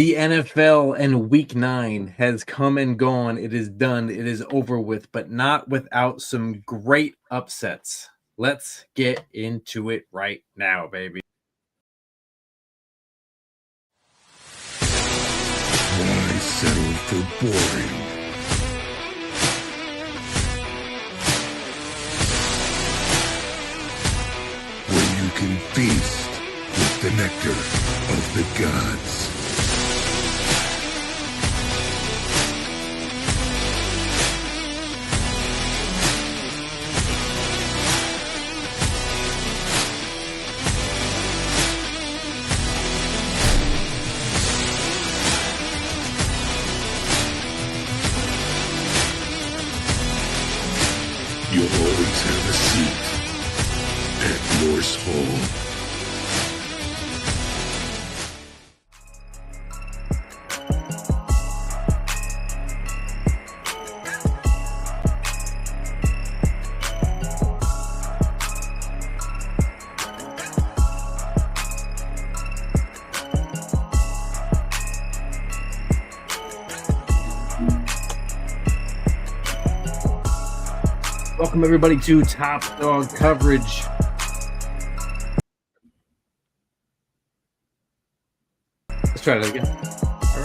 The NFL and Week 9 has come and gone. It is done. It is over with, but not without some great upsets. Let's get into it right now, baby. Why settle for boring? When you can feast with the nectar of the gods. You'll always have a seat at Norse Hall. Welcome, everybody, to Top Dog Coverage. Let's try that again. All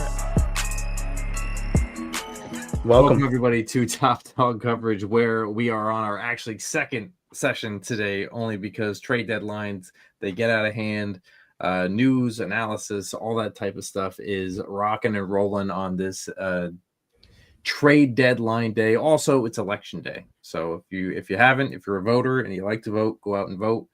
right. Welcome, everybody, to Top Dog Coverage, where we are on our actually second session today, only because trade deadlines, they get out of hand. News, analysis, all that type of stuff is rocking and rolling on this trade deadline day. Also, it's election day, so if you're a voter and you like to vote, go out and vote.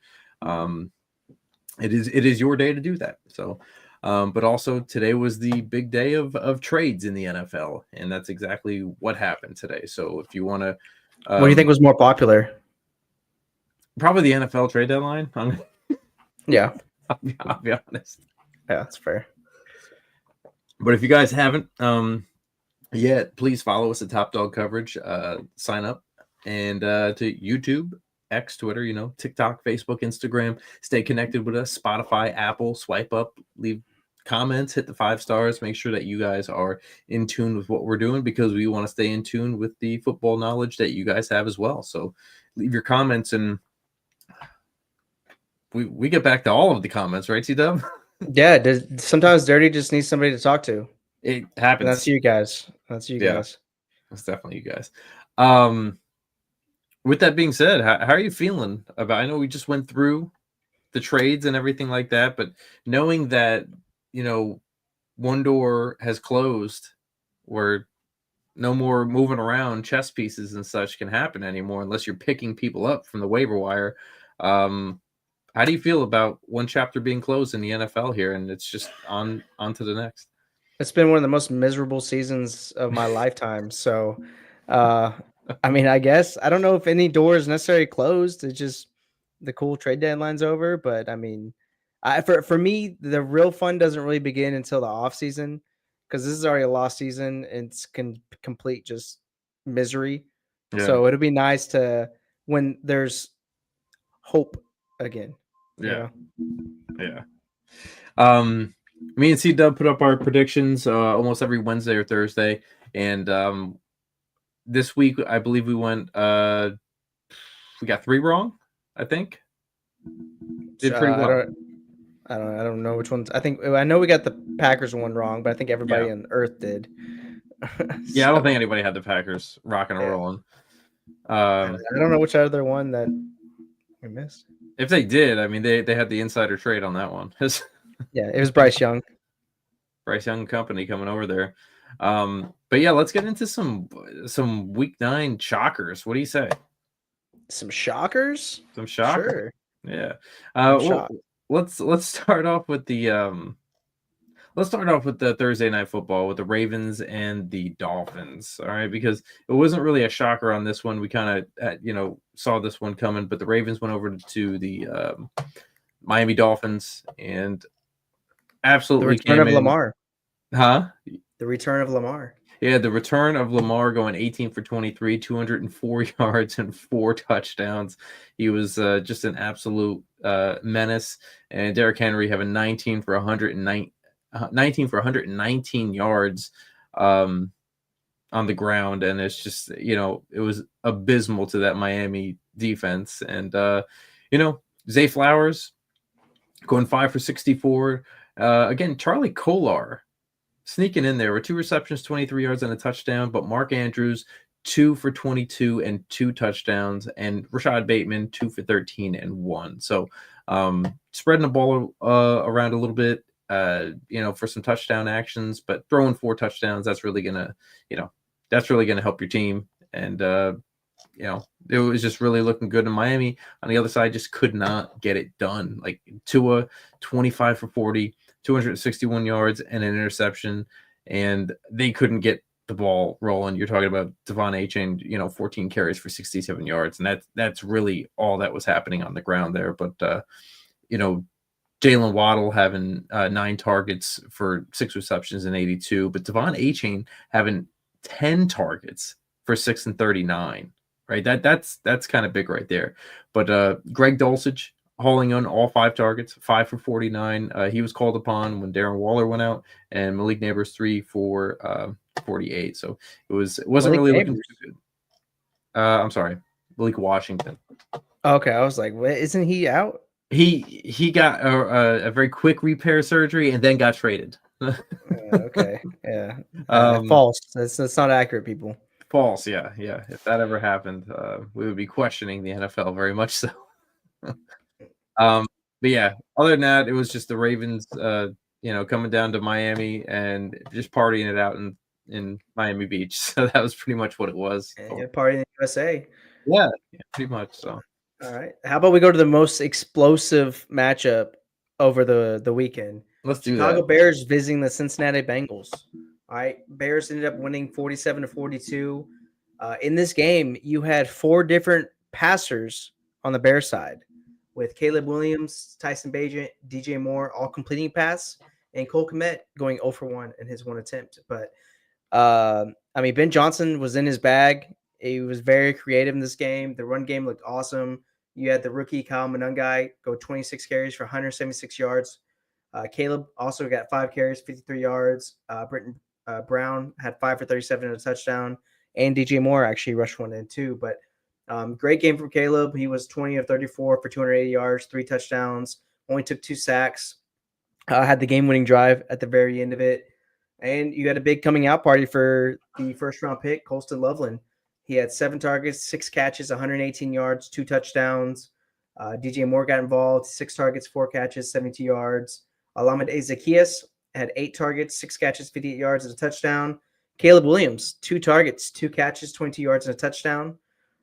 It is your day to do that. So but also today was the big day of trades in the NFL, and that's exactly what happened today. So if you want to what do you think was more popular? Probably the NFL trade deadline. Yeah, I'll be honest. Yeah, that's fair. But if you guys haven't yet, please follow us at Top Dog Coverage. Sign up and to YouTube, X, Twitter, TikTok, Facebook, Instagram. Stay connected with us. Spotify, Apple. Swipe up, leave comments, hit the 5 stars. Make sure that you guys are in tune with what we're doing, because we want to stay in tune with the football knowledge that you guys have as well. So leave your comments, and we get back to all of the comments, right, C-Dub? Yeah, sometimes Dirty just needs somebody to talk to. It happens. And that's you guys. That's definitely you guys. With that being said, how are you feeling about? I know we just went through the trades and everything like that, but knowing that one door has closed, where no more moving around chess pieces and such can happen anymore unless you're picking people up from the waiver wire. How do you feel about one chapter being closed in the NFL here, and it's just on to the next? It's been one of the most miserable seasons of my lifetime. So, I guess I don't know if any door is necessarily closed. It's just the cool trade deadline's over. But for me, the real fun doesn't really begin until the off season, because this is already a lost season and it's complete just misery. Yeah. So it'll be nice to when there's hope again. Yeah. Me and C-Dub put up our predictions almost every Wednesday or Thursday, and this week I believe we went we got 3 wrong, I think. Did pretty well. I don't know which ones. I know we got the Packers one wrong, but I think everybody on Earth did. Yeah, I don't think anybody had the Packers rocking and rolling. I don't know which other one that we missed. If they did, they had the insider trade on that one. Yeah, it was Bryce Young. Bryce Young Company coming over there. But yeah, let's get into some Week 9 shockers. What do you say? Some shockers? Some shockers. Sure. Yeah. Let's start off with the Thursday night football with the Ravens and the Dolphins. All right, because it wasn't really a shocker on this one. We kind of saw this one coming, but the Ravens went over to the Miami Dolphins and absolutely the return of Lamar. Huh? The return of Lamar. Yeah, the return of Lamar going 18 for 23, 204 yards and 4 touchdowns. He was just an absolute menace. And Derrick Henry having 19 for 109 19 for 119 yards on the ground, and it's just it was abysmal to that Miami defense. And Zay Flowers going 5 for 64. Again, Charlie Kolar sneaking in there with 2 receptions, 23 yards, and a touchdown. But Mark Andrews, 2 for 22 and 2 touchdowns, and Rashad Bateman, 2 for 13 and 1. So spreading the ball around a little bit, for some touchdown actions, but throwing 4 touchdowns, that's really gonna help your team. And it was just really looking good in Miami. On the other side, just could not get it done. Like Tua, 25 for 40, 261 yards and an interception, and they couldn't get the ball rolling. You're talking about Devon Achane, 14 carries for 67 yards, and that's really all that was happening on the ground there. But Jalen Waddle having 9 targets for 6 receptions and 82, but Devon Achane having 10 targets for 6 and 39. Right, that's kind of big right there. But Greg Dulcich hauling on all 5 targets, 5 for 49. He was called upon when Darren Waller went out, and Malik Neighbors 3 for 48. So it wasn't Malik really Neighbors. looking too good. I'm sorry, Malik Washington. Okay, I was like, what, isn't he out? He got a very quick repair surgery and then got traded. Okay, yeah, false. That's not accurate, people. False, yeah. If that ever happened, we would be questioning the NFL very much so. But yeah, other than that, it was just the Ravens, coming down to Miami and just partying it out in Miami Beach. So that was pretty much what it was. And party in the USA. Yeah, pretty much so. All right. How about we go to the most explosive matchup over the weekend? Let's do Chicago that. Bears visiting the Cincinnati Bengals. All right. Bears ended up winning 47-42. In this game, you had 4 different passers on the Bears side, with Caleb Williams, Tyson Bagent, DJ Moore all completing pass, and Cole Kmet going 0 for 1 in his 1 attempt. But Ben Johnson was in his bag. He was very creative in this game. The run game looked awesome. You had the rookie Kyle Monangai go 26 carries for 176 yards. Caleb also got 5 carries, 53 yards. Britton Brown had 5 for 37 and a touchdown. And DJ Moore actually rushed 1 in too. But great game from Caleb. He was 20 of 34 for 280 yards, 3 touchdowns. Only took 2 sacks. Had the game-winning drive at the very end of it. And you had a big coming out party for the first-round pick, Colston Loveland. He had 7 targets, 6 catches, 118 yards, 2 touchdowns. DJ Moore got involved, 6 targets, 4 catches, 72 yards. Alameda Zacchaeus had 8 targets, 6 catches, 58 yards, and a touchdown. Caleb Williams, 2 targets, 2 catches, 22 yards, and a touchdown.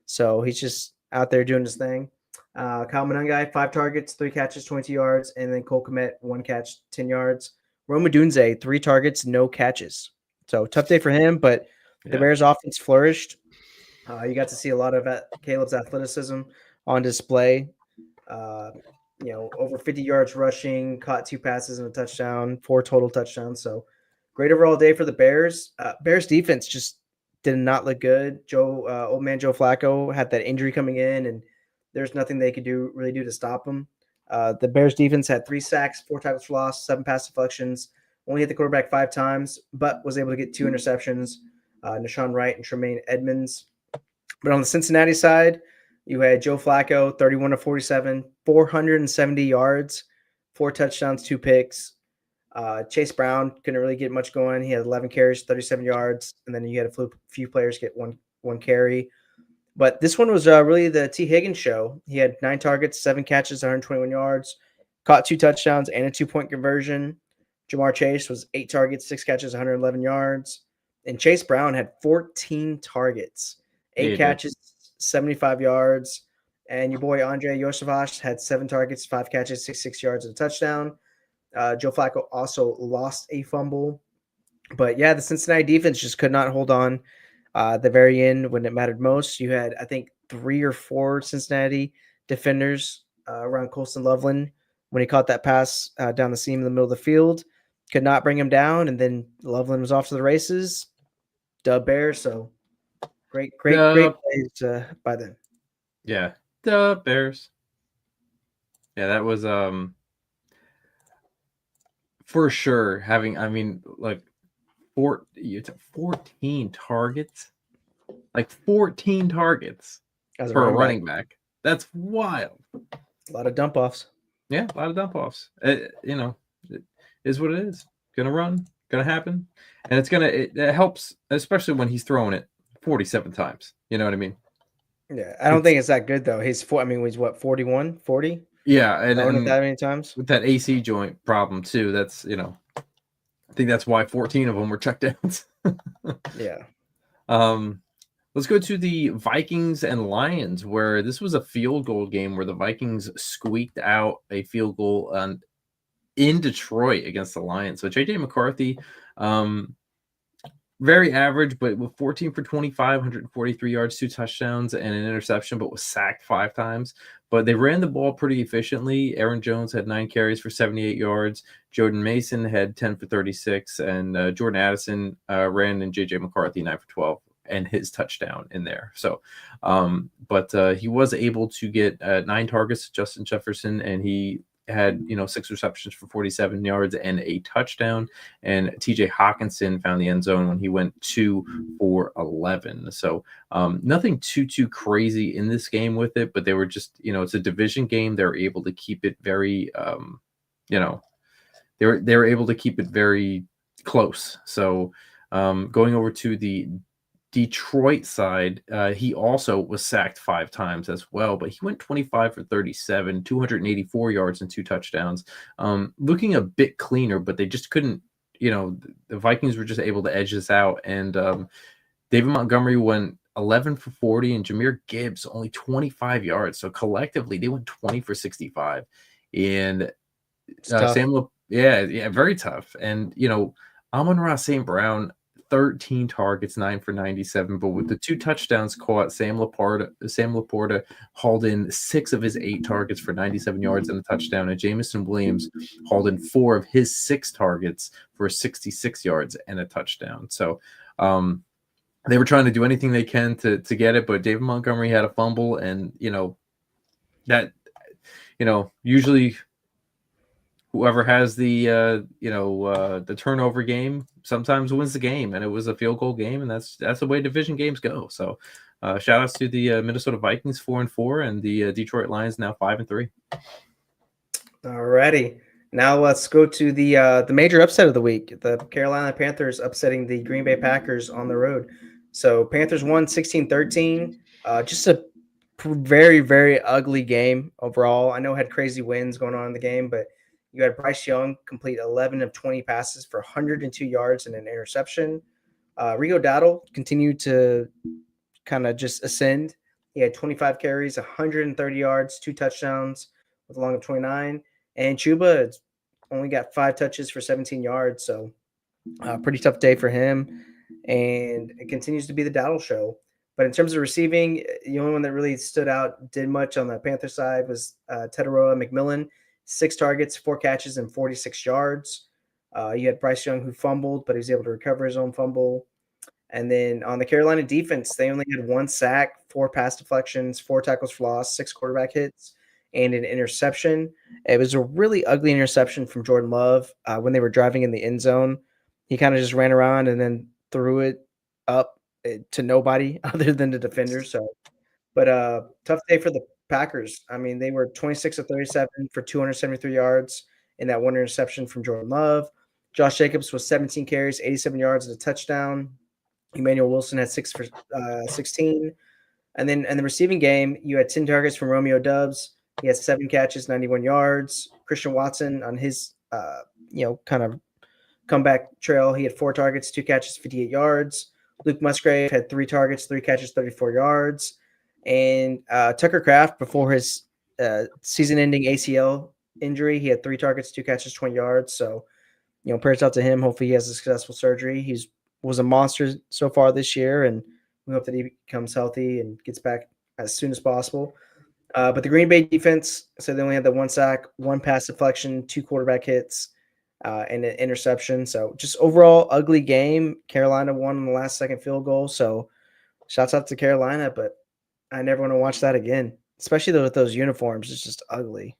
So he's just out there doing his thing. Kyle Monangai, 5 targets, 3 catches, 20 yards. And then Cole Kmet, 1 catch, 10 yards. Rome Odunze, 3 targets, no catches. So tough day for him, but the Bears offense flourished. You got to see a lot of Caleb's athleticism on display. Over 50 yards rushing, caught 2 passes and a touchdown, 4 total touchdowns. So great overall day for the Bears. Bears defense just did not look good. Old man Joe Flacco had that injury coming in, and there's nothing they could really do to stop him. The Bears defense had 3 sacks, 4 tackles for loss, 7 pass deflections, only hit the quarterback 5 times, but was able to get 2 interceptions. Nashawn Wright and Tremaine Edmonds. But on the Cincinnati side, you had Joe Flacco, 31 of 47, 470 yards, 4 touchdowns, 2 picks. Chase Brown couldn't really get much going. He had 11 carries, 37 yards, and then you had a few players get one carry. But this one was really the T. Higgins show. He had 9 targets, 7 catches, 121 yards, caught 2 touchdowns and a 2-point conversion. Jamar Chase was 8 targets, 6 catches, 111 yards. And Chase Brown had 14 targets, 8 catches, 75 yards. And your boy Andre Yosevach had 7 targets, 5 catches, 66 yards, and a touchdown. Joe Flacco also lost a fumble. But yeah, the Cincinnati defense just could not hold on at the very end when it mattered most. You had, I think, 3 or 4 Cincinnati defenders around Colston Loveland when he caught that pass down the seam in the middle of the field. Could not bring him down, and then Loveland was off to the races. Dub Bears, so great plays by them. Yeah, the Bears. Yeah, that was for sure having, I mean, like 14 targets, like 14 targets As a for a running back, running back. That's wild. a lot of dump offs. Yeah, a lot of dump offs. You know, it is what it is. Gonna run, gonna happen, and it helps, especially when he's throwing it 47 times. You know what I mean? Yeah, I don't It's think it's that good though. I mean, he's what, 41, 40? yeah, Throwing it that and many times? with that AC joint problem too, that's I think that's why 14 of them were checkdowns. Yeah. um, let's go to the Vikings and Lions, where this was a field goal game where the Vikings squeaked out a field goal in Detroit against the Lions. So JJ McCarthy, very average, but with 14 for 25, 143 yards, 2 touchdowns, and an interception, but was sacked 5 times. But they ran the ball pretty efficiently. Aaron Jones had 9 carries for 78 yards. Jordan Mason had 10 for 36, and Jordan Addison ran, and JJ McCarthy 9 for 12 and his touchdown in there. So, but he was able to get 9 targets to Justin Jefferson, and he had 6 receptions for 47 yards and a touchdown. And TJ Hawkinson found the end zone when he went 2 for 11. So nothing too crazy in this game with it, but they were just, it's a division game. They're able to keep it very they were able to keep it very close. So going over to the Detroit side, he also was sacked 5 times as well, but he went 25 for 37, 284 yards and 2 touchdowns. Looking a bit cleaner, but they just couldn't, the Vikings were just able to edge this out. And David Montgomery went 11 for 40, and Jahmyr Gibbs only 25 yards. So collectively, they went 20 for 65. And Sam, yeah, very tough. And, Amon-Ra St. Brown, 13 targets, 9 for 97, but with the 2 touchdowns caught, Sam Laporta hauled in 6 of his 8 targets for 97 yards and a touchdown, and Jameson Williams hauled in 4 of his 6 targets for 66 yards and a touchdown. So they were trying to do anything they can to get it, but David Montgomery had a fumble, and that usually whoever has the turnover game sometimes wins the game, and it was a field goal game, and that's the way division games go. So shout outs to the Minnesota Vikings 4-4, and the Detroit Lions now 5-3. Alrighty, now let's go to the major upset of the week: the Carolina Panthers upsetting the Green Bay Packers on the road. So Panthers won 16-13. Just a very, very ugly game overall. I know it had crazy wins going on in the game, but you had Bryce Young complete 11 of 20 passes for 102 yards and an interception. Rico Dowdle continued to kind of just ascend. He had 25 carries, 130 yards, 2 touchdowns with a long of 29. And Chuba only got 5 touches for 17 yards. So pretty tough day for him. And it continues to be the Dowdle show. But in terms of receiving, the only one that really stood out, did much on the Panther side, was Teteroa McMillan. 6 targets, 4 catches, and 46 yards. You had Bryce Young, who fumbled, but he was able to recover his own fumble. And then on the Carolina defense, they only had 1 sack, 4 pass deflections, 4 tackles for loss, 6 quarterback hits, and an interception. It was a really ugly interception from Jordan Love when they were driving in the end zone. He kind of just ran around and then threw it up to nobody other than the defender. So, but tough day for the Packers. I mean, they were 26 of 37 for 273 yards in that 1 interception from Jordan Love. Josh Jacobs was 17 carries, 87 yards and a touchdown. Emmanuel Wilson had 6 for 16. And then in the receiving game, you had 10 targets from Romeo Doubs. He had 7 catches, 91 yards. Christian Watson on his kind of comeback trail, he had 4 targets, 2 catches, 58 yards. Luke Musgrave had 3 targets, 3 catches, 34 yards. And Tucker Kraft, before his season-ending ACL injury, he had 3 targets, 2 catches, 20 yards. So, prayers out to him. Hopefully he has a successful surgery. He was a monster so far this year, and we hope that he becomes healthy and gets back as soon as possible. But the Green Bay defense, so they only had the 1 sack, 1 pass deflection, 2 quarterback hits, and an interception. So just overall ugly game. Carolina won on the last second field goal. So shouts out to Carolina, but I never want to watch that again, especially with those uniforms. It's just ugly.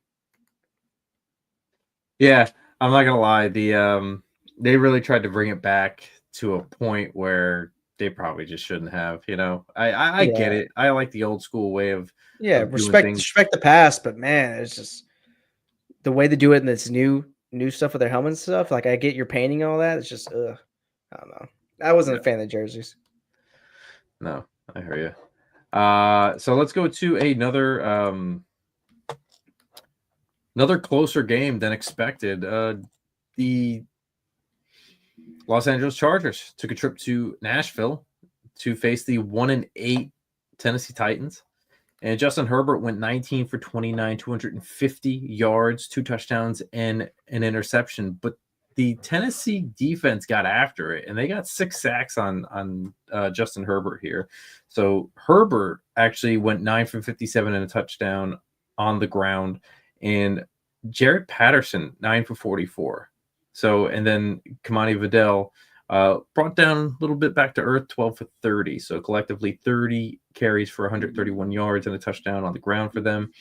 Yeah. I'm not gonna lie. They really tried to bring it back to a point where they probably just shouldn't have. I get Yeah. it. I like the old school way Yeah, of doing things. respect the past, but man, it's just the way they do it in this new stuff with their helmets and stuff. Like I get your painting and all that. It's just I don't know. I wasn't Yeah, a fan of the jerseys. no, I hear you. So let's go to another closer game than expected. The Los Angeles Chargers took a trip to Nashville to face the 1-8 Tennessee Titans. And Justin Herbert went 19 for 29, 250 yards, 2 touchdowns, and an interception. But the Tennessee defense got after it, and they got 6 sacks on Justin Herbert here. So Herbert actually went 9 for 57 and a touchdown on the ground, and Jared Patterson 9 for 44. So, and then Kamani Vidal brought down a little bit back to earth, 12 for 30. So collectively 30 carries for 131 yards and a touchdown on the ground for them.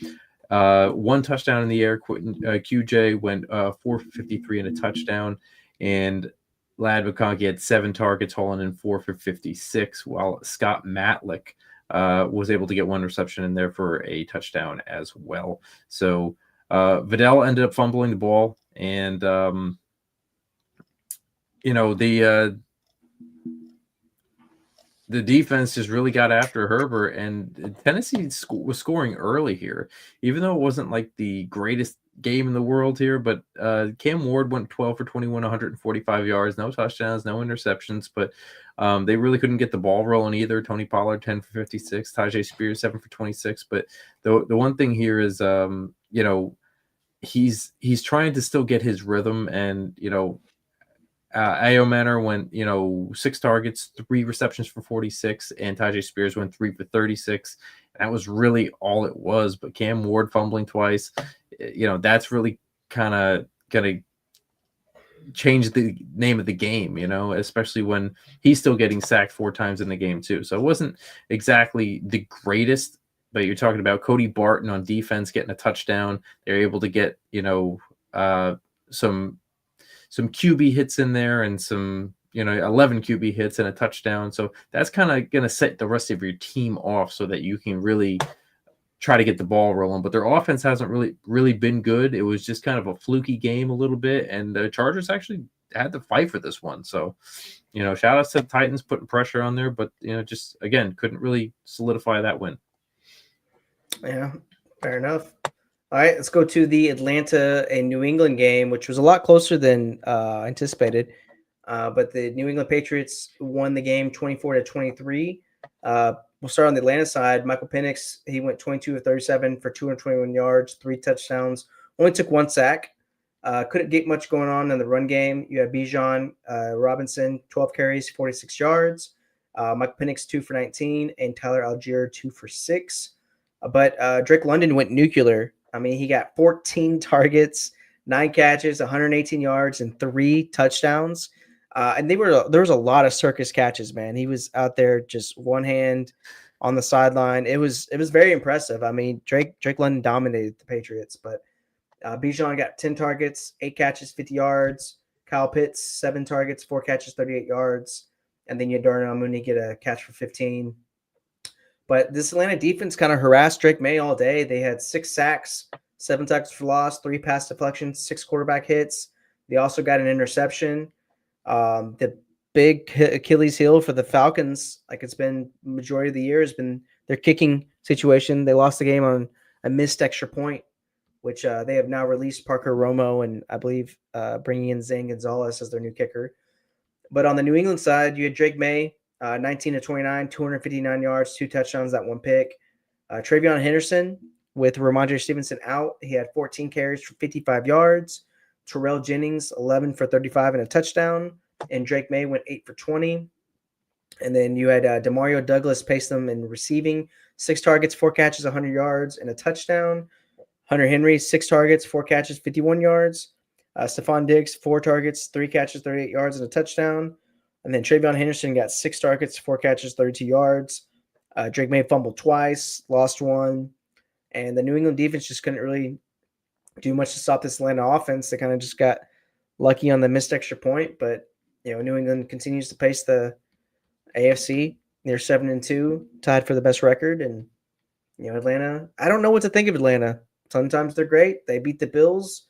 1 touchdown in the air. QJ went 4 for 53 and a touchdown. And Lad McConkey had 7 targets, hauling in 4 for 56, while Scott Matlick was able to get 1 reception in there for a touchdown as well. So Vidal ended up fumbling the ball, and the defense just really got after Herbert, and Tennessee was scoring early here, even though it wasn't like the greatest game in the world here. But Cam Ward went 12 for 21, 145 yards, no touchdowns, no interceptions, but they really couldn't get the ball rolling either. Tony Pollard 10 for 56, Tajay Spears 7 for 26. But the one thing here is he's trying to still get his rhythm, and Ayo Manor went, 6 targets, 3 receptions for 46, and Tajay Spears went 3 for 36. That was really all it was. But Cam Ward fumbling twice, that's really kind of going to change the name of the game, especially when he's still getting sacked 4 times in the game too. So it wasn't exactly the greatest, but you're talking about Cody Barton on defense getting a touchdown. They're able to get, some QB hits in there and some, 11 QB hits and a touchdown. So that's kind of going to set the rest of your team off so that you can really try to get the ball rolling. But their offense hasn't really been good. It was just kind of a fluky game a little bit. And the Chargers actually had to fight for this one. So, shout outs to the Titans putting pressure on there, but, just again, couldn't really solidify that win. Yeah, fair enough. All right, let's go to the Atlanta and New England game, which was a lot closer than anticipated. But the New England Patriots won the game 24-23. We'll start on the Atlanta side. Michael Penix, he went 22 of 37 for 221 yards, 3 touchdowns, only took 1 sack. Couldn't get much going on in the run game. You had Bijan Robinson, 12 carries, 46 yards. Michael Penix, 2 for 19, and Tyler Algier, 2 for 6. But Drake London went nuclear. I mean, he got 14 targets, 9 catches, 118 yards, and 3 touchdowns. And there was a lot of circus catches, man. He was out there just one hand on the sideline. It was very impressive. I mean, Drake London dominated the Patriots, but Bijan got 10 targets, 8 catches, 50 yards. Kyle Pitts, 7 targets, 4 catches, 38 yards. And then you had Darnell Mooney get a catch for 15. But this Atlanta defense kind of harassed Drake May all day. They had 6 sacks, 7 tackles for loss, 3 pass deflections, 6 quarterback hits. They also got an interception. The big Achilles heel for the Falcons, like it's been majority of the year, has been their kicking situation. They lost the game on a missed extra point, which they have now released Parker Romo and I believe bringing in Zane Gonzalez as their new kicker. But on the New England side, you had Drake May, 19-29, 259 yards, 2 touchdowns, that 1 pick. Travion Henderson with Ramondre Stevenson out. He had 14 carries for 55 yards. Terrell Jennings, 11 for 35 and a touchdown. And Drake May went 8 for 20. And then you had Demario Douglas pace them in receiving. 6 targets, 4 catches, 100 yards, and a touchdown. Hunter Henry, 6 targets, 4 catches, 51 yards. Stephon Diggs, 4 targets, 3 catches, 38 yards, and a touchdown. And then Travion Henderson got 6 targets, 4 catches, 32 yards. Drake May fumbled twice, lost 1. And the New England defense just couldn't really do much to stop this Atlanta offense. They kind of just got lucky on the missed extra point, but New England continues to pace the AFC. They're 7-2, tied for the best record, and Atlanta. I don't know what to think of Atlanta. Sometimes they're great. They beat the Bills.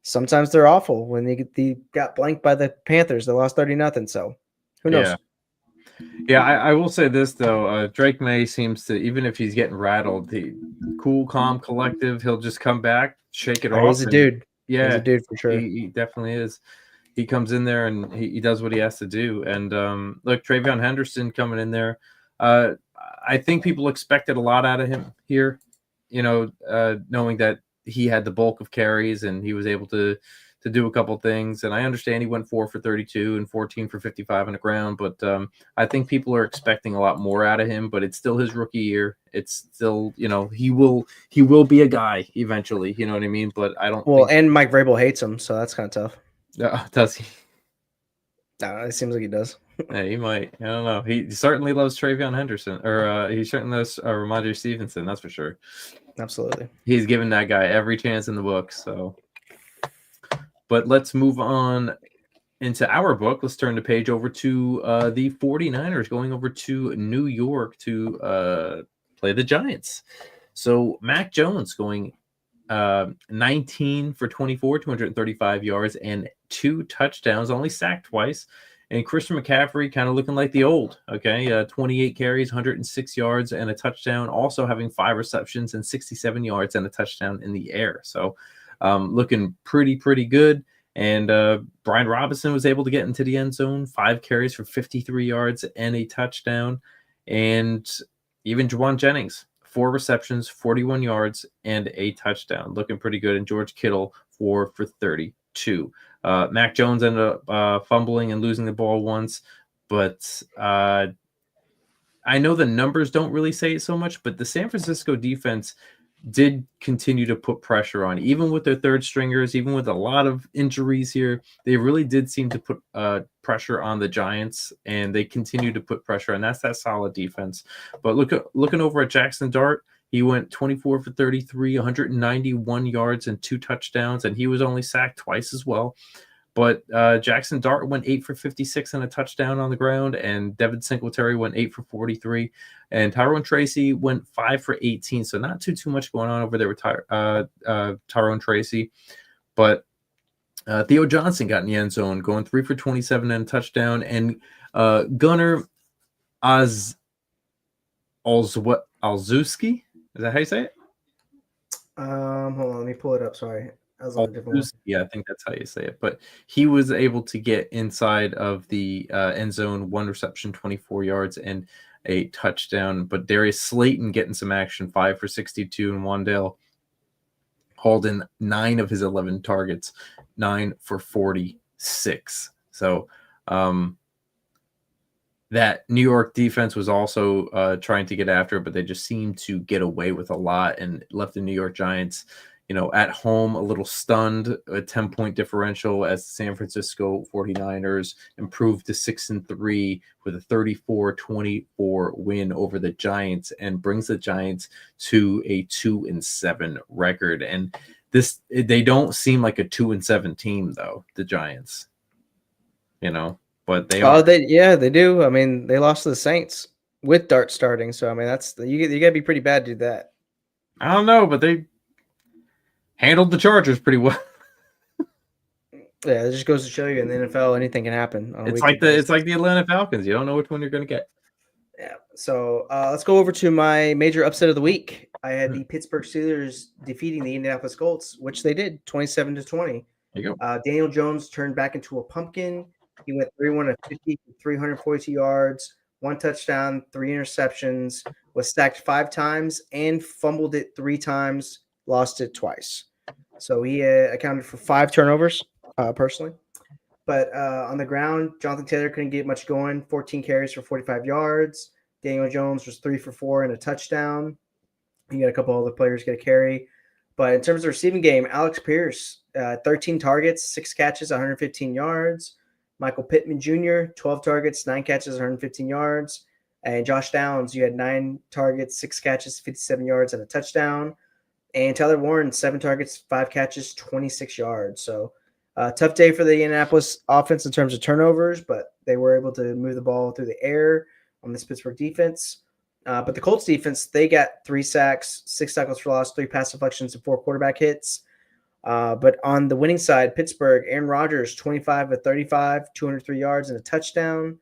Sometimes they're awful. When they got blanked by the Panthers, they lost 30-0. So who knows? Yeah. Yeah, I will say this though. Drake May seems to, even if he's getting rattled, the cool, calm, collective. He'll just come back, shake it off. He's a dude. Yeah, he's a dude for sure. He definitely is. He comes in there and he does what he has to do. And look, Travion Henderson coming in there. I think people expected a lot out of him here. Knowing that he had the bulk of carries and he was able to do a couple things. And I understand he went 4 for 32 and 14 for 55 on the ground, but I think people are expecting a lot more out of him, but it's still his rookie year. It's still, he will be a guy eventually, you know what I mean? But I don't and Mike Vrabel hates him, so that's kind of tough. Does he? No, it seems like he does. Yeah, he might. I don't know. He certainly loves Travion Henderson, or he certainly loves Ramondre Stevenson, that's for sure. Absolutely. He's given that guy every chance in the book, so. But let's move on into our book. Let's turn the page over to the 49ers going over to New York to play the Giants. So Mac Jones going 19 for 24, 235 yards and 2 touchdowns, only sacked twice. And Christian McCaffrey kind of looking like the old, 28 carries, 106 yards and a touchdown, also having 5 receptions and 67 yards and a touchdown in the air. So looking pretty good. And Brian Robinson was able to get into the end zone, 5 carries for 53 yards and a touchdown. And even Juwan Jennings, 4 receptions, 41 yards and a touchdown, looking pretty good. And George Kittle, 4 for 32. Mac Jones ended up fumbling and losing the ball once, but I know the numbers don't really say it so much, but the San Francisco defense did continue to put pressure on, even with their third stringers, even with a lot of injuries here. They really did seem to put pressure on the Giants, and they continue to put pressure, and that's that solid defense. But looking over at Jackson Dart, he went 24 for 33, 191 yards and 2 touchdowns, and he was only sacked twice as well. But Jackson Dart went 8 for 56 and a touchdown on the ground, and Devin Singletary went 8 for 43, and Tyrone Tracy went 5 for 18. So not too much going on over there with Tyrone Tracy. But Theo Johnson got in the end zone, going 3 for 27 and a touchdown, and Gunnar Olszewski, is that how you say it? Hold on, let me pull it up. Sorry. Yeah, I think that's how you say it. But he was able to get inside of the end zone, 1 reception, 24 yards, and a touchdown. But Darius Slayton getting some action, 5 for 62, and Wan'Dale hauled in 9 of his 11 targets, 9 for 46. So that New York defense was also trying to get after it, but they just seemed to get away with a lot and left the New York Giants at home, a little stunned, a 10-point differential as the San Francisco 49ers improved to 6-3 with a 34-24 win over the Giants, and brings the Giants to a 2-7 record. And they don't seem like a 2-7 team though, the Giants, but they are. They do. I mean, they lost to the Saints with Dart starting. So, I mean, you got to be pretty bad to do that. I don't know, but they handled the Chargers pretty well. Yeah, it just goes to show you in the NFL, anything can happen. It's like the Atlanta Falcons. You don't know which one you're going to get. Yeah. So let's go over to my major upset of the week. I had the Pittsburgh Steelers defeating the Indianapolis Colts, which they did, 27-20. There you go. Daniel Jones turned back into a pumpkin. He went 31 of 50 for 342 yards, 1 touchdown, 3 interceptions, was sacked 5 times, and fumbled it 3 times, lost it twice. So he accounted for 5 turnovers, personally. But on the ground, Jonathan Taylor couldn't get much going. 14 carries for 45 yards. Daniel Jones was 3 for 4 and a touchdown. You got a couple other players get a carry. But in terms of the receiving game, Alex Pierce, 13 targets, 6 catches, 115 yards. Michael Pittman Jr., 12 targets, 9 catches, 115 yards. And Josh Downs, you had 9 targets, 6 catches, 57 yards, and a touchdown. And Tyler Warren, 7 targets, 5 catches, 26 yards. So Tough day for the Indianapolis offense in terms of turnovers, but they were able to move the ball through the air on this Pittsburgh defense. But the Colts defense, they got 3 sacks, 6 tackles for loss, 3 pass deflections, and 4 quarterback hits. But on the winning side, Pittsburgh, Aaron Rodgers, 25 of 35, 203 yards and a touchdown.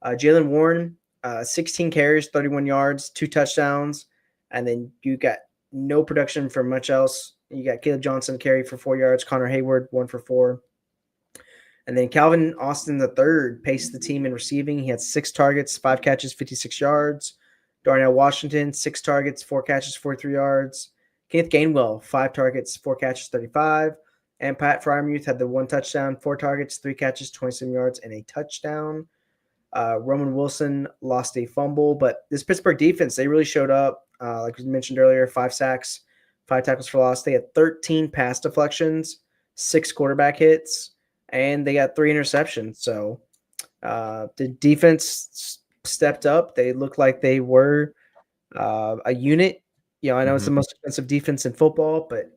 Jalen Warren, 16 carries, 31 yards, 2 touchdowns. And then you got no production from much else. You got Caleb Johnson carry for 4 yards, Connor Hayward 1 for 4. And then Calvin Austin III paced the team in receiving. He had 6 targets, 5 catches, 56 yards. Darnell Washington, 6 targets, 4 catches, 43 yards. Kenneth Gainwell, 5 targets, 4 catches, 35. And Pat Fryermuth had the 1 touchdown, 4 targets, 3 catches, 27 yards, and a touchdown. Roman Wilson lost a fumble, but this Pittsburgh defense, they really showed up. Like we mentioned earlier, 5 sacks, 5 tackles for loss. They had 13 pass deflections, 6 quarterback hits, and they got 3 interceptions. So the defense stepped up. They looked like they were a unit. I know it's the most expensive defense in football, but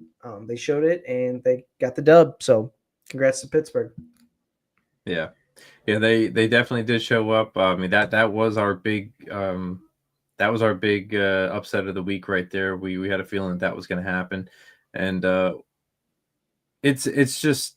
they showed it and they got the dub. So congrats to Pittsburgh. Yeah, they definitely did show up. I mean that was our big upset of the week right there. We had a feeling that was going to happen, and it's just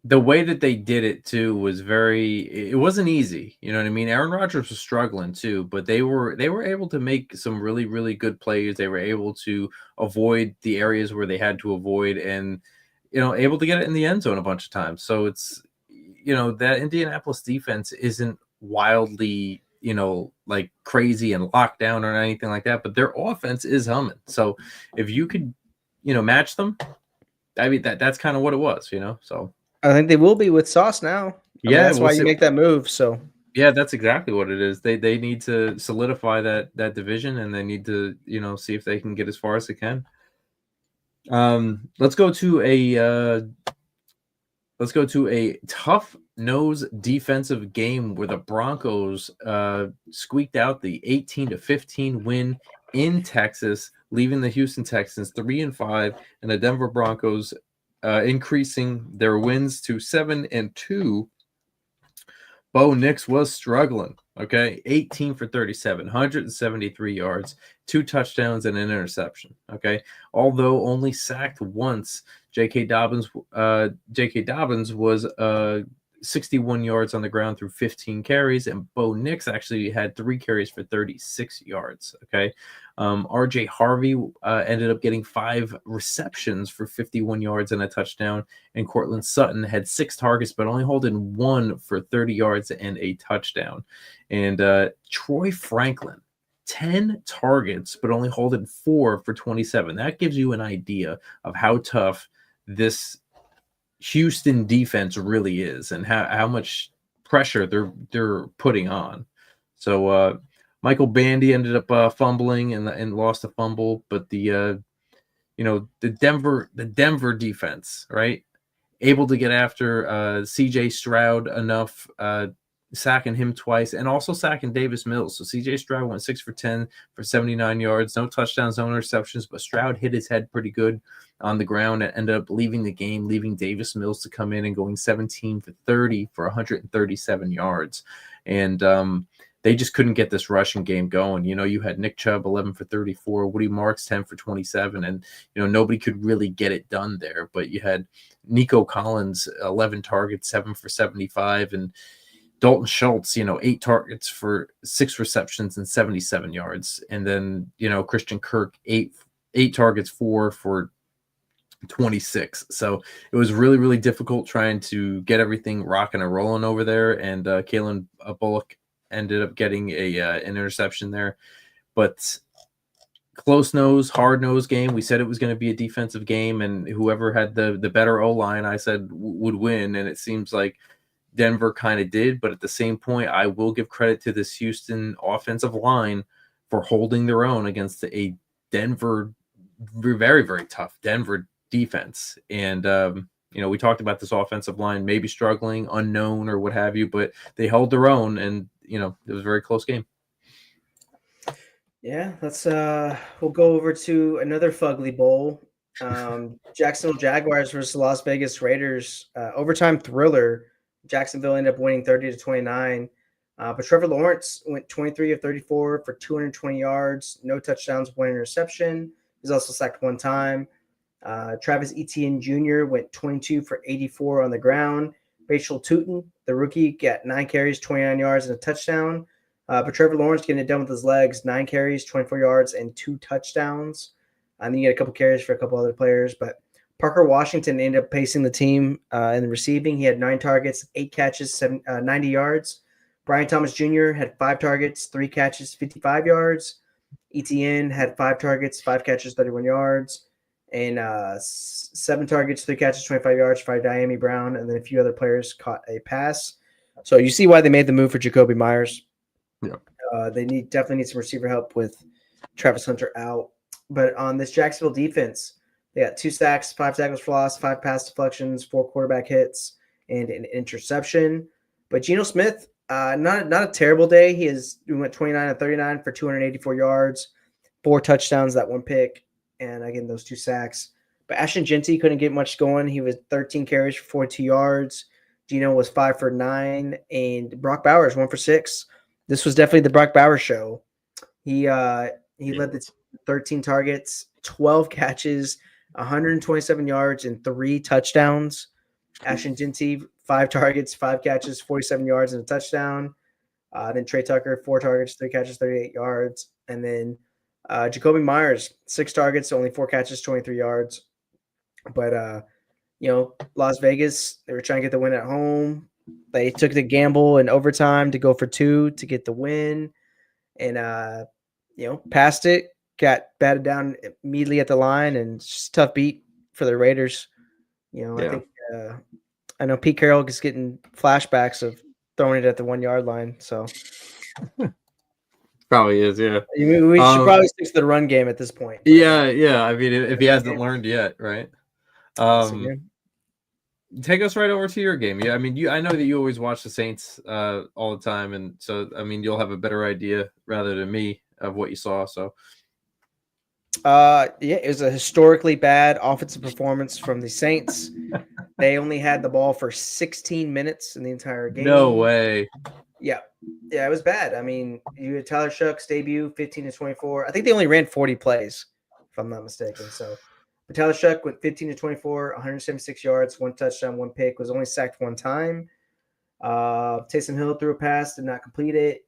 the way that they did it too was it wasn't easy. You know what I mean? Aaron Rodgers was struggling too, but they were able to make some really, really good plays. They were able to avoid the areas where they had to avoid and, able to get it in the end zone a bunch of times. So it's, that Indianapolis defense isn't wildly, like crazy and locked down or anything like that, but their offense is humming. So if you could, match them, I mean, that's kind of what it was, so. I think they will be with Sauce now. That's why you make that move. So yeah, that's exactly what it is. They need to solidify that division, and they need to see if they can get as far as they can. Let's go to a tough nose defensive game where the Broncos squeaked out the 18-15 win in Texas, leaving the Houston Texans 3-5, and the Denver Broncos increasing their wins to 7-2. Bo Nix was struggling. Okay, 18 for 37, 173 yards, 2 touchdowns, and an interception. Okay, although only sacked once, J.K. Dobbins was 61 yards on the ground through 15 carries, and Bo Nix actually had 3 carries for 36 yards. Okay, RJ Harvey ended up getting 5 receptions for 51 yards and a touchdown, and Cortland Sutton had 6 targets but only holding 1 for 30 yards and a touchdown. And Troy Franklin, 10 targets but only holding 4 for 27. That gives you an idea of how tough this Houston defense really is and how much pressure they're putting on. So Michael Bandy ended up fumbling and lost a fumble, but the Denver defense, right, able to get after CJ Stroud enough, sacking him twice and also sacking Davis Mills. So CJ Stroud went 6 for 10 for 79 yards, no touchdowns, no interceptions, but Stroud hit his head pretty good on the ground and ended up leaving the game, leaving Davis Mills to come in and going 17 for 30 for 137 yards. And they just couldn't get this rushing game going. You had Nick Chubb 11 for 34, Woody Marks 10 for 27, and nobody could really get it done there. But you had Nico Collins 11 targets, 7 for 75, and Dalton Schultz 8 targets for 6 receptions and 77 yards, and then Christian Kirk 8 targets, 4 for 26. So it was really, really difficult trying to get everything rocking and rolling over there. And Kalen Bullock ended up getting an interception there, but close nose, hard nose game. We said it was going to be a defensive game, and whoever had the better O-line, I said would win. And it seems like Denver kind of did, but at the same point, I will give credit to this Houston offensive line for holding their own against a Denver, very, very tough Denver defense. And we talked about this offensive line maybe struggling, unknown or what have you, but they held their own, and it was a very close game. Yeah, let's we'll go over to another Fugly Bowl. Jacksonville Jaguars versus Las Vegas Raiders. Overtime thriller. Jacksonville ended up winning 30-29. But Trevor Lawrence went 23 of 34 for 220 yards, no touchdowns, one interception. He's also sacked one time. Travis Etienne Jr. went 22 for 84 on the ground. Rachel Tootin, the rookie, got 9 carries, 29 yards, and a touchdown. But Trevor Lawrence getting it done with his legs, 9 carries, 24 yards, and 2 touchdowns. And then you get a couple carries for a couple other players. But Parker Washington ended up pacing the team in the receiving. He had 9 targets, 8 catches, 90 yards. Brian Thomas Jr. had 5 targets, 3 catches, 55 yards. Etienne had 5 targets, 5 catches, 31 yards. And 7 targets, 3 catches, 25 yards for Diami Brown. And then a few other players caught a pass. So you see why they made the move for Jacoby Myers. Yeah. They definitely need some receiver help with Travis Hunter out. But on this Jacksonville defense, they got 2 sacks, 5 tackles for loss, 5 pass deflections, 4 quarterback hits, and an interception. But Geno Smith, not a terrible day. He went 29 of 39 for 284 yards, 4 touchdowns, that 1 pick, and again those 2 sacks. But Ashton Jeanty couldn't get much going. He was 13 carries for 42 yards. Geno was 5 for 9, and Brock Bowers 1 for 6. This was definitely the Brock Bowers show. He led the 13 targets, 12 catches, 127 yards, and 3 touchdowns. Ashton Jeanty, 5 targets, 5 catches, 47 yards, and a touchdown. Then Trey Tucker, 4 targets, 3 catches, 38 yards. And then Jacoby Myers, 6 targets, only 4 catches, 23 yards. But, Las Vegas, they were trying to get the win at home. They took the gamble in overtime to go for 2 to get the win. And, passed it, got batted down immediately at the line, and just a tough beat for the Raiders. I think I know Pete Carroll is getting flashbacks of throwing it at the 1-yard line. So probably is, yeah. We should probably stick to the run game at this point. Yeah. I mean, if he hasn't learned yet, right? Take us right over to your game. Yeah, I mean, I know that you always watch the Saints all the time, and so I mean, you'll have a better idea rather than me of what you saw. So, it was a historically bad offensive performance from the Saints. They only had the ball for 16 minutes in the entire game. No way. Yeah, it was bad. I mean, you had Tyler Shuck's debut, 15-24. I think they only ran 40 plays, if I'm not mistaken. So, but Tyler Shuck went 15-24, 176 yards, 1 touchdown, 1 pick, was only sacked 1 time. Taysom Hill threw a pass, did not complete it.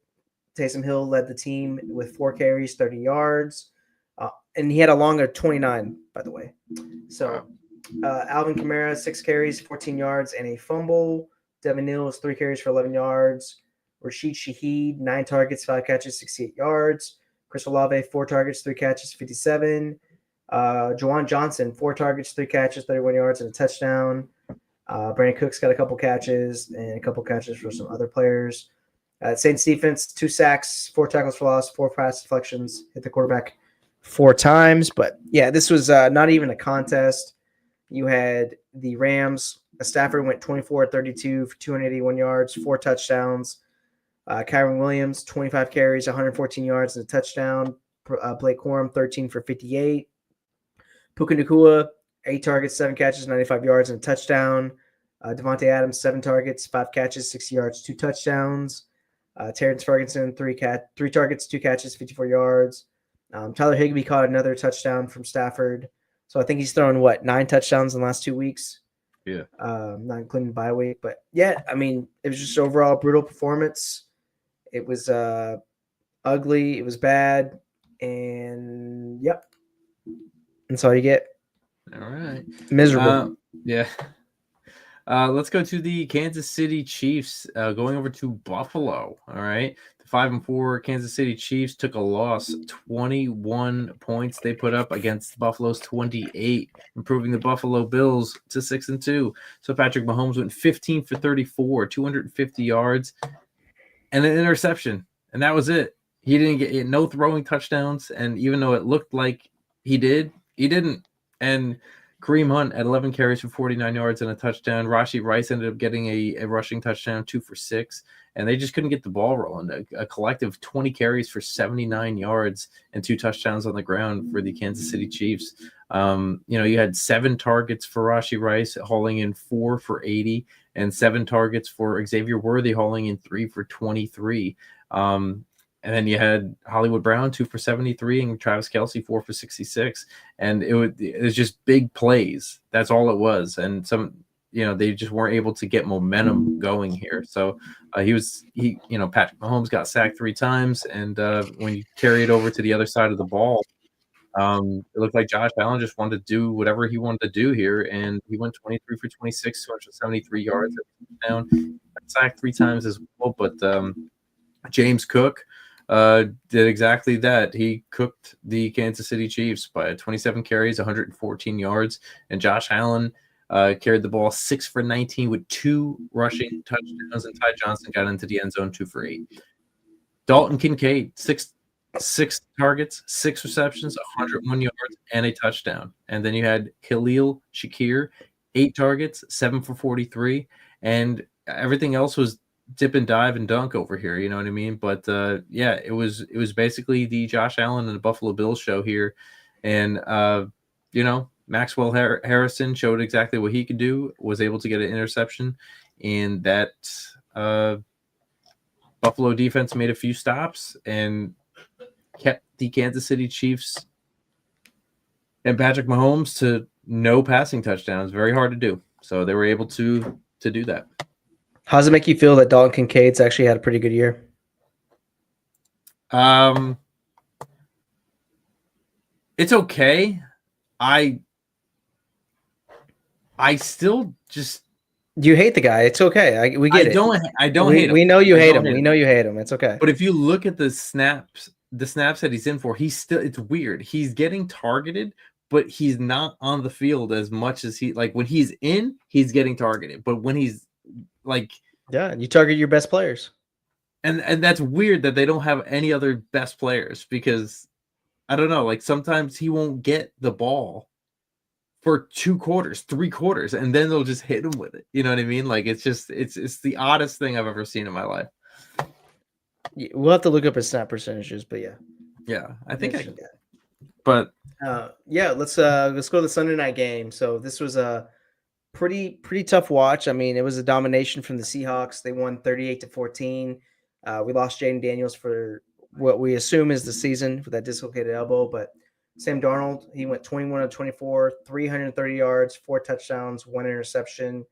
Taysom Hill led the team with 4 carries, 30 yards. And he had a long of 29, by the way. So Alvin Kamara, 6 carries, 14 yards, and a fumble. Devin Neal 3 carries for 11 yards. Rashid Shaheed, 9 targets, 5 catches, 68 yards. Chris Olave, 4 targets, 3 catches, 57. Juwan Johnson, 4 targets, 3 catches, 31 yards, and a touchdown. Brandon Cooks got a couple catches and a couple catches for some other players. Saints defense, 2 sacks, 4 tackles for loss, 4 pass deflections, hit the quarterback 4 times. But, yeah, this was not even a contest. You had the Rams. Stafford went 24-32 for 281 yards, 4 touchdowns. Kyron Williams, 25 carries, 114 yards, and a touchdown. Blake Corum, 13 for 58. Puka Nacua, 8 targets, 7 catches, 95 yards, and a touchdown. Devontae Adams, 7 targets, 5 catches, 60 yards, 2 touchdowns. Terrence Ferguson, 3 targets, 2 catches, 54 yards. Tyler Higbee caught another touchdown from Stafford. So I think he's thrown, 9 touchdowns in the last 2 weeks? Yeah. Not including bye week. But, yeah, I mean, it was just overall brutal performance. It was ugly. It was bad. And, yep. That's all you get. All right. Miserable. Yeah. Let's go to the Kansas City Chiefs going over to Buffalo. All right. The 5-4 Kansas City Chiefs took a loss, 21 points they put up against Buffalo's 28, improving the Buffalo Bills to 6-2. So Patrick Mahomes went 15 for 34, 250 yards, and an interception. And that was it. He didn't get no throwing touchdowns. And even though it looked like he did, he didn't. And Kareem Hunt at 11 carries for 49 yards and a touchdown. Rashee Rice ended up getting a rushing touchdown, 2 for 6, and they just couldn't get the ball rolling. A collective 20 carries for 79 yards and 2 touchdowns on the ground for the Kansas City Chiefs. You had 7 targets for Rashee Rice, hauling in 4 for 80, and 7 targets for Xavier Worthy, hauling in 3 for 23. And then you had Hollywood Brown 2 for 73 and Travis Kelce 4 for 66. And it was just big plays. That's all it was. And they just weren't able to get momentum going here. So Patrick Mahomes got sacked 3 times. And when you carry it over to the other side of the ball, it looked like Josh Allen just wanted to do whatever he wanted to do here. And he went 23 for 26, 273 yards down, sacked 3 times as well. But James Cook did exactly that. He cooked the Kansas City Chiefs by 27 carries, 114 yards, and Josh Allen carried the ball 6 for 19 with 2 rushing touchdowns, and Ty Johnson got into the end zone 2 for 8. Dalton Kincaid, 6 targets, 6 receptions, 101 yards, and a touchdown. And then you had Khalil Shakir, 8 targets, 7 for 43, and everything else was dip and dive and dunk over here, you know what I mean? But it was basically the Josh Allen and the Buffalo Bills show here. And Maxwell Harrison showed exactly what he could do, was able to get an interception, and that Buffalo defense made a few stops and kept the Kansas City Chiefs and Patrick Mahomes to no passing touchdowns. Very hard to do. So they were able to do that. How does it make you feel that Dalton Kincaid's actually had a pretty good year? It's okay. I still just. You hate the guy. It's okay. We get it. I don't hate him. We know you hate him. We know you hate him. It's okay. But if you look at the snaps that he's in for, it's weird. He's getting targeted, but he's not on the field as much as when he's in, he's getting targeted. But when he's you target your best players, and that's weird that they don't have any other best players, because I don't know, sometimes he won't get the ball for 2 quarters, 3 quarters, and then they'll just hit him with it. You know what I mean? It's the oddest thing I've ever seen in my life. We'll have to look up his snap percentages, but yeah, I think I can. But let's go to the Sunday night game. So this was a pretty tough watch. I mean, it was a domination from the Seahawks. They won 38-14. We lost Jaden Daniels for what we assume is the season with that dislocated elbow, but Sam Darnold, he went 21-24, 330 yards, 4 touchdowns, 1 interception.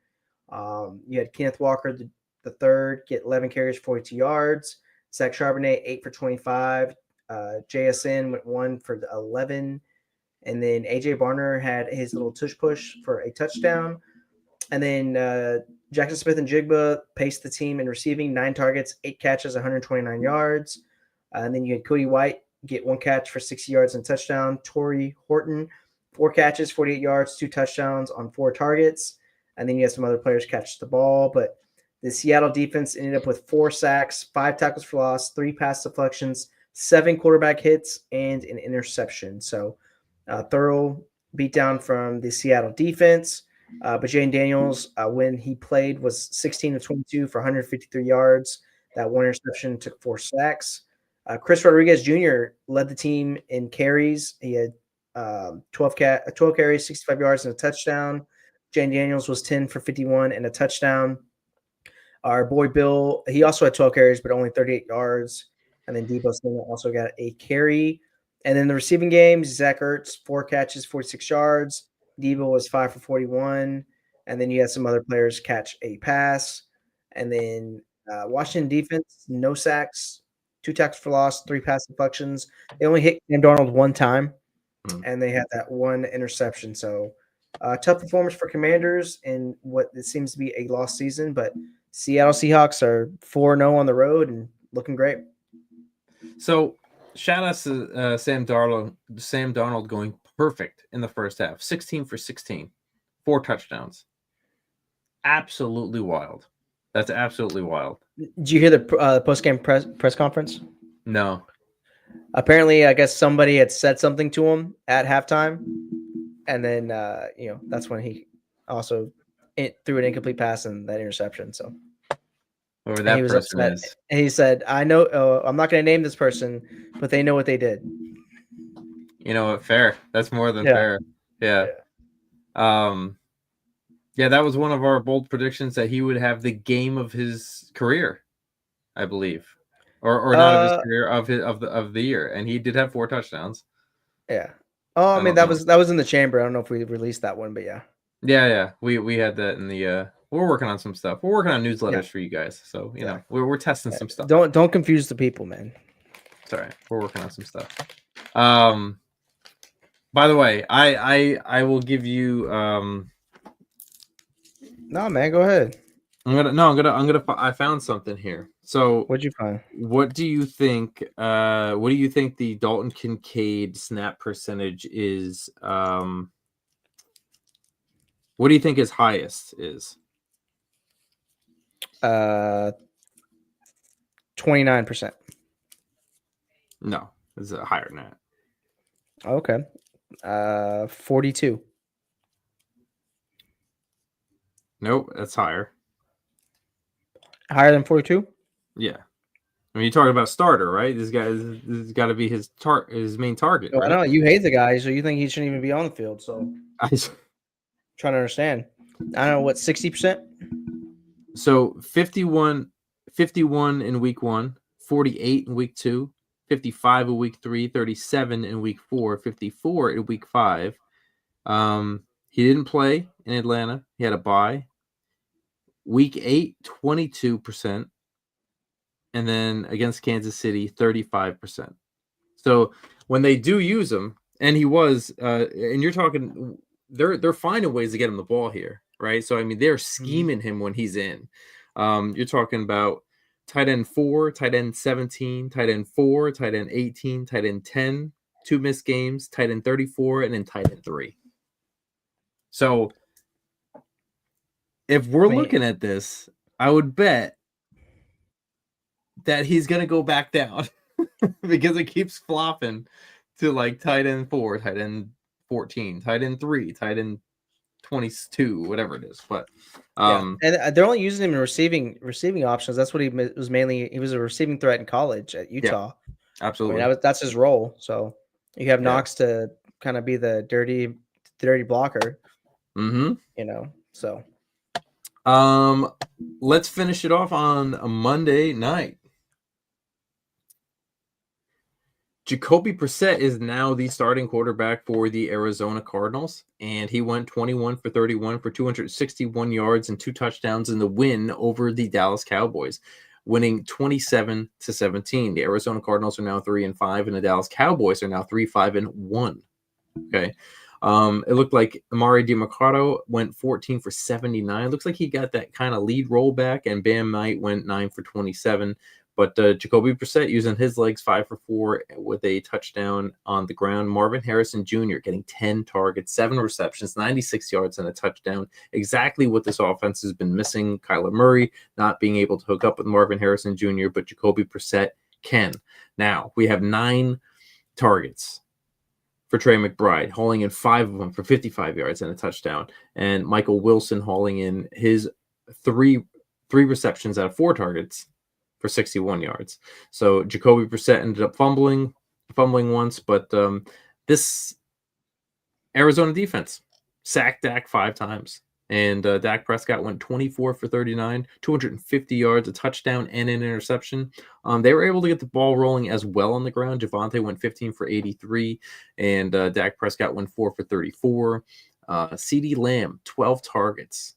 You had Kenneth Walker the third get 11 carries, 42 yards. Zach Charbonnet 8 for 25. JSN went 1 for 11. And then AJ Barner had his little tush push for a touchdown. And then Jackson Smith and Jigba paced the team in receiving, 9 targets, 8 catches, 129 yards. And then you had Cody White get 1 catch for 60 yards and touchdown. Torrey Horton, 4 catches, 48 yards, 2 touchdowns on 4 targets. And then you had some other players catch the ball. But the Seattle defense ended up with 4 sacks, 5 tackles for loss, 3 pass deflections, 7 quarterback hits, and an interception. So thorough beatdown from the Seattle defense. But Jaden Daniels, when he played, was 16 of 22 for 153 yards. That 1 interception, took 4 sacks. Chris Rodriguez Jr. led the team in carries. He had 12 carries, 65 yards, and a touchdown. Jaden Daniels was 10 for 51 and a touchdown. Our boy Bill, he also had 12 carries, but only 38 yards. And then Deebo Samuel also got a carry. And then the receiving games, Zach Ertz, 4 catches, 46 yards. Deebo was 5 for 41. And then you had some other players catch a pass. And then Washington defense, no sacks, 2 tackles for loss, 3 pass deflections. They only hit Sam Darnold 1 time, and they had that 1 interception. So tough performance for Commanders in what it seems to be a lost season. But Seattle Seahawks are 4-0 on the road and looking great. So shout out to Sam Darnold going perfect in the first half. 16 for 16, 4 touchdowns. Absolutely wild. That's absolutely wild. Did you hear the post-game press conference? No. Apparently, I guess somebody had said something to him at halftime, and then that's when he also threw an incomplete pass and that interception. So Whoever and he that was person upset. is. And he said, "I know. I'm not going to name this person, but they know what they did." You know what? Fair. That's more than Yeah. fair. Yeah. Yeah, that was one of our bold predictions that he would have the game of his career, I believe, or not of his career, of the year, and he did have 4 touchdowns. Yeah. Oh, I mean don't know. that was in the chamber. I don't know if we released that one, but yeah. Yeah. We had that in the. We're working on some stuff. We're working on newsletters for you guys, so you know we're testing some stuff. Don't confuse the people, man. It's all right. We're working on some stuff. By the way, I will give you. No, man, go ahead. I found something here. So What'd you find? what do you think? What do you think the Dalton Kincaid snap percentage is? What do you think his highest is? 29%. No, it's higher than that. Okay. 42. Nope, that's higher. Higher than 42? Yeah. I mean, you're talking about starter, right? This has got to be his main target, Well, right? I know you hate the guy, so you think he shouldn't even be on the field. So trying to understand. I don't know what 60%. So 51 in week 1, 48 in week 2, 55 in week 3, 37 in week 4, 54 in week 5. He didn't play in Atlanta. He had a bye. Week 8, 22%. And then against Kansas City, 35%. So when they do use him, and he was, and you're talking, they're finding ways to get him the ball here, right? So I mean, they're scheming him when he's in. You're talking about tight end 4, tight end 17, tight end 4, tight end 18, tight end 10, 2 missed games, tight end 34, and then tight end 3. So if we're looking at this, I would bet that he's going to go back down because it keeps flopping to like tight end 4, tight end 14, tight end 3, tight end 22, whatever it is. But and they're only using him in receiving options. That's what he was mainly. He was a receiving threat in college at Utah. Yeah, absolutely. I mean, that's his role. So you have Knox to kind of be the dirty blocker. Mm-hmm. You know, so let's finish it off on a Monday night. Jacoby Brissett is now the starting quarterback for the Arizona Cardinals, and he went 21 for 31 for 261 yards and 2 touchdowns in the win over the Dallas Cowboys, winning 27-17. The Arizona Cardinals are now 3-5, and the Dallas Cowboys are now 3-5-1. Okay. It looked like Amari DiMercato went 14 for 79. Looks like he got that kind of lead roll back, and Bam Knight went 9 for 27. But Jacoby Brissett using his legs 5 for 4 with a touchdown on the ground. Marvin Harrison Jr. getting 10 targets, 7 receptions, 96 yards, and a touchdown. Exactly what this offense has been missing. Kyler Murray not being able to hook up with Marvin Harrison Jr., but Jacoby Brissett can. Now, we have 9 targets for Trey McBride, hauling in 5 of them for 55 yards and a touchdown. And Michael Wilson hauling in his 3 receptions out of 4 targets for 61 yards. So Jacoby Brissett ended up fumbling once, but this Arizona defense sacked Dak 5 times. And Dak Prescott went 24 for 39, 250 yards, a touchdown, and an interception. They were able to get the ball rolling as well on the ground. Javonte went 15 for 83, and Dak Prescott went 4 for 34. CeeDee Lamb, 12 targets,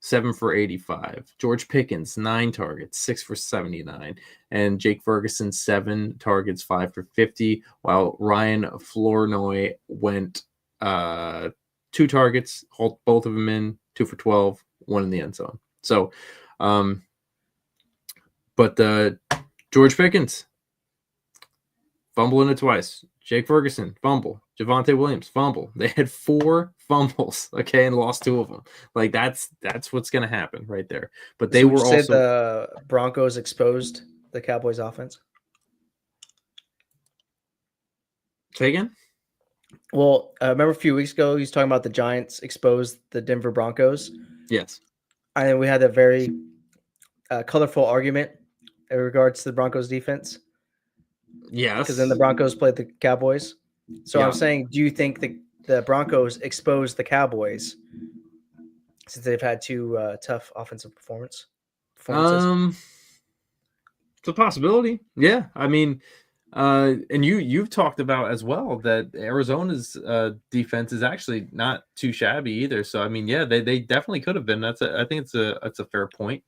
7 for 85. George Pickens, 9 targets, 6 for 79. And Jake Ferguson, 7 targets, 5 for 50, while Ryan Flournoy went 2 targets, hauled both of them in, 2 for 12, 1 in the end zone. So, but George Pickens, fumbling it twice. Jake Ferguson, fumble. Javonte Williams, fumble. They had 4 fumbles, okay, and lost 2 of them. Like that's what's going to happen right there. But they were also the Broncos exposed the Cowboys offense. Say again? Well, remember a few weeks ago, he was talking about the Giants exposed the Denver Broncos. Yes. And we had a very colorful argument in regards to the Broncos defense. Yes. Because then the Broncos played the Cowboys. So Yeah. I'm saying, do you think the Broncos exposed the Cowboys since they've had two tough offensive performances? It's a possibility. Yeah. I mean, and you've talked about as well that Arizona's defense is actually not too shabby either. So I mean, yeah, they definitely could have been. I think it's a fair point.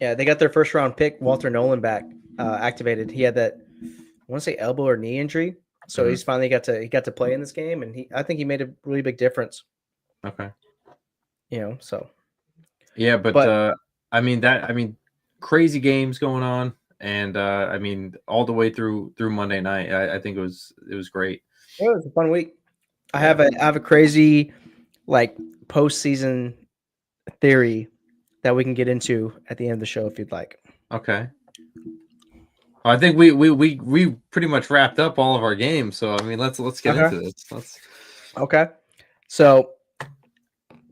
Yeah, they got their first round pick, Walter Nolan, back activated. He had that, I want to say, elbow or knee injury, so he's finally got to play in this game, and I think he made a really big difference. Okay. So yeah, but I mean, crazy games going on, and I mean, all the way through Monday night. I think it was great. Yeah, it was a fun week. I have a crazy like postseason theory that we can get into at the end of the show if you'd like. Okay. I think we pretty much wrapped up all of our games, so I mean, let's get into this. Okay. So,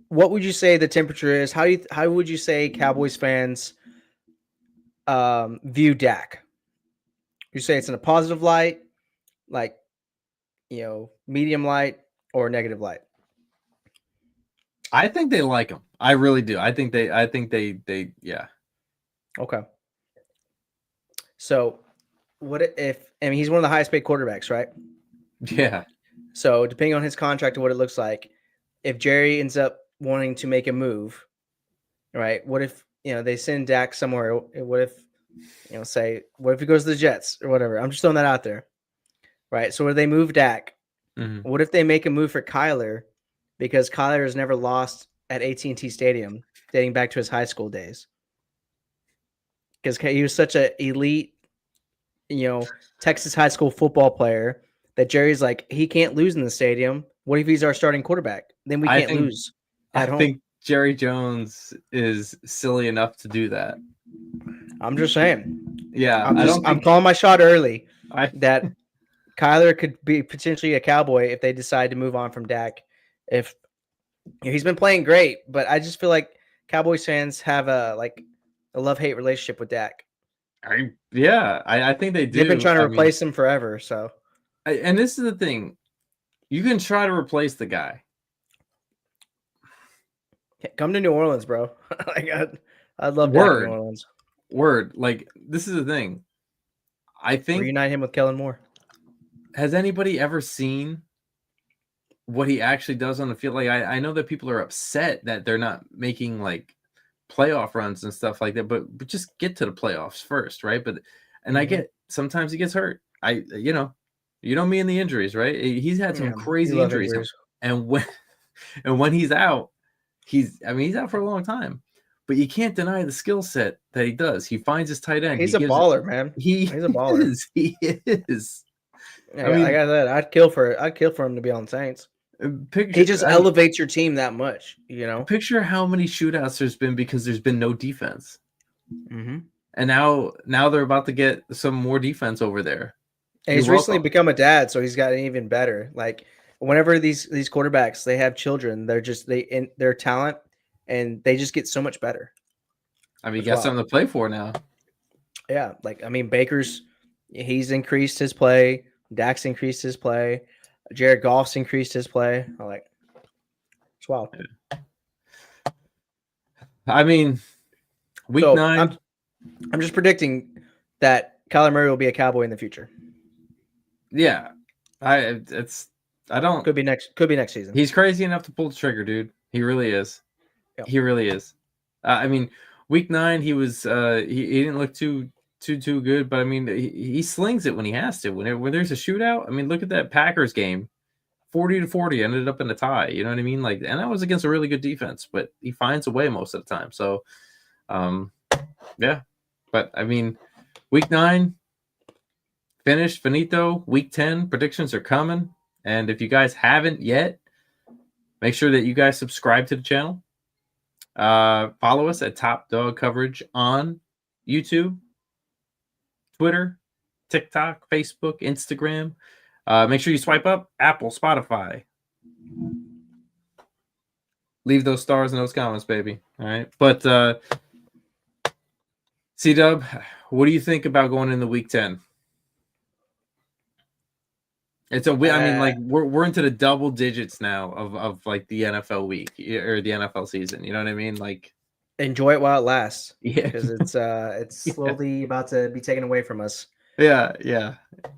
what would you say the temperature is? How would you say Cowboys fans view Dak? You say it's in a positive light, like medium light, or negative light? I think they like him. I really do. I think they yeah. Okay. So, what if? I mean, he's one of the highest paid quarterbacks, right? Yeah. So, depending on his contract and what it looks like, if Jerry ends up wanting to make a move, right? What if they send Dak somewhere? What if what if he goes to the Jets or whatever? I'm just throwing that out there, right? So, where they move Dak, what if they make a move for Kyler, because Kyler has never lost at AT&T Stadium dating back to his high school days, because he was such an elite, Texas high school football player that Jerry's like, he can't lose in the stadium. What if he's our starting quarterback? Then we can't lose at home. I think Jerry Jones is silly enough to do that. I'm just saying. Yeah, I'm calling my shot early that Kyler could be potentially a Cowboy if they decide to move on from Dak. If he's been playing great, but I just feel like Cowboys fans have a love-hate relationship with Dak. I think they do. They've been trying to replace him forever. So, and this is the thing, you can try to replace the guy. Come to New Orleans, bro. I'd love Dak in New Orleans. Word. Like, this is the thing. I think reunite him with Kellen Moore. Has anybody ever seen what he actually does on the field? Like, I know that people are upset that they're not making like playoff runs and stuff like that, but just get to the playoffs first, right? I get sometimes he gets hurt. You know me and the injuries, right? He's had some crazy injuries. And when he's out, he's out for a long time. But you can't deny the skill set that he does. He finds his tight end. He's a baller, man. He's a baller. He is. Yeah, I got that. I'd kill for him to be on the Saints. He just elevates your team that much, Picture how many shootouts there's been because there's been no defense. Mm-hmm. And now they're about to get some more defense over there. And he's recently become a dad, so he's gotten even better. Like, whenever these quarterbacks, they have children, they're talent, and they just get so much better. I mean, you got something to play for now. Yeah, Baker's, he's increased his play. Dak's increased his play. Jared Goff's increased his play. It's wild. I mean, week 9. I'm just predicting that Kyler Murray will be a Cowboy in the future. Yeah, could be next season. He's crazy enough to pull the trigger, dude. He really is. Yep. He really is. I mean, week 9, he was he didn't look too good, but I mean, he slings it when he has to. When there's a shootout, I mean, look at that Packers game, 40-40, ended up in a tie. You know what I mean? Like, and that was against a really good defense, but he finds a way most of the time. So, yeah. But I mean, week 9 finished, finito. Week 10 predictions are coming, and if you guys haven't yet, make sure that you guys subscribe to the channel. Follow us at Top Dog Coverage on YouTube, Twitter, TikTok, Facebook, Instagram. Make sure you swipe up Apple, Spotify. Leave those stars in those comments, baby. All right. But C-Dub, what do you think about going into week 10? I mean, like we're into the double digits now of like the NFL week or the NFL season. You know what I mean? Like, enjoy it while it lasts. Yeah. Because it's slowly about to be taken away from us. Yeah,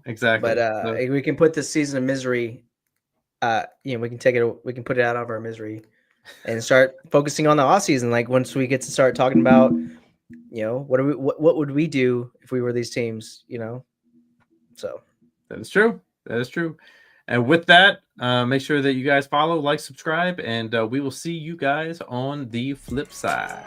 exactly. But we can put this season of misery. We can put it out of our misery and start focusing on the off season. Like once we get to start talking about, what would we do if we were these teams? So that is true. That is true. And with that, make sure that you guys follow, like, subscribe, and we will see you guys on the flip side.